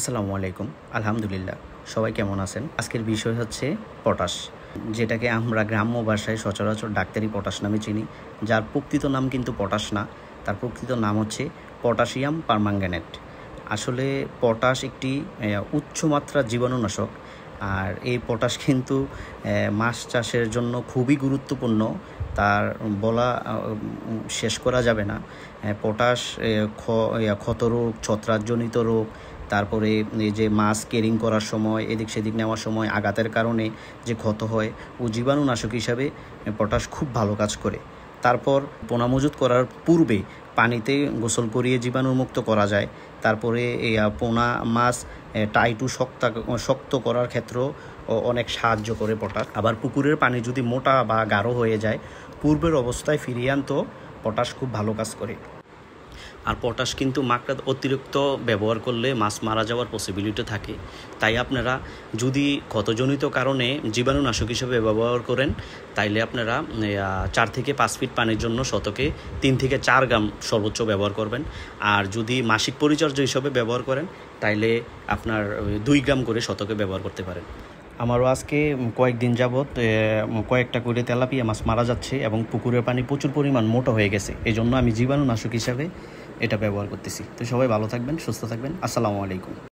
আসসালামু আলাইকুম। আলহামদুলিল্লাহ। সবাই কেমন আছেন? আজকের বিষয় হচ্ছে পটাশ, যেটাকে আমরা গ্রাম্য ভাষায় সচরাচর ডাক্তারি পটাশ নামে চিনি, যার প্রকৃত নাম কিন্তু পটাশ না। তার প্রকৃত নাম হচ্ছে পটাশিয়াম পারম্যাঙ্গানেট। আসলে পটাশ একটি উচ্চমাত্রার জীবাণুনাশক। আর এই পটাশ কিন্তু মাছ চাষের জন্য খুবই গুরুত্বপূর্ণ। তার বলা শেষ করা যাবে না। পটাশ ক্ষতরোগ, ছত্রাকজনিত রোগ, তারপরে এই যে মাছ কেরিং করার সময় এদিক সেদিক নেওয়ার সময় আঘাতের কারণে যে ক্ষত হয়, ও জীবাণুনাশক হিসাবে পটাশ খুব ভালো কাজ করে। তারপর পোনা মজুত করার পূর্বে পানিতে গোসল করিয়ে জীবাণুমুক্ত করা যায়। তারপরে এই পোনা মাছ টাইটু শক্ত করার ক্ষেত্রেও অনেক সাহায্য করে পটাশ। আবার পুকুরের পানি যদি মোটা বা গাঢ় হয়ে যায়, পূর্বের অবস্থায় ফিরিয়ে আনতেও পটাশ খুব ভালো কাজ করে। আর পটাশ কিন্তু মাত্রা অতিরিক্ত ব্যবহার করলে মাছ মারা যাওয়ার পসিবিলিটি থাকে। তাই আপনারা যদি ক্ষতজনিত কারণে জীবাণুনাশক হিসেবে ব্যবহার করেন, তাইলে আপনারা 4 থেকে 5 ফিট পানির জন্য শতকে 3 থেকে 4 গ্রাম সর্বোচ্চ ব্যবহার করবেন। আর যদি মাসিক পরিচর্যা হিসেবে ব্যবহার করেন, তাইলে আপনার 2 গ্রাম করে শতকে ব্যবহার করতে পারেন। আমারও আজকে কয়েকদিন যাবৎ কয়েকটা করে তেলাপিয়া মাছ মারা যাচ্ছে এবং পুকুরের পানি প্রচুর পরিমাণ মোটা হয়ে গেছে। এই জন্য আমি জীবাণুনাশক হিসাবে এটা ব্যবহার করতেছি। তো সবাই ভালো থাকবেন, সুস্থ থাকবেন। আসসালামু আলাইকুম।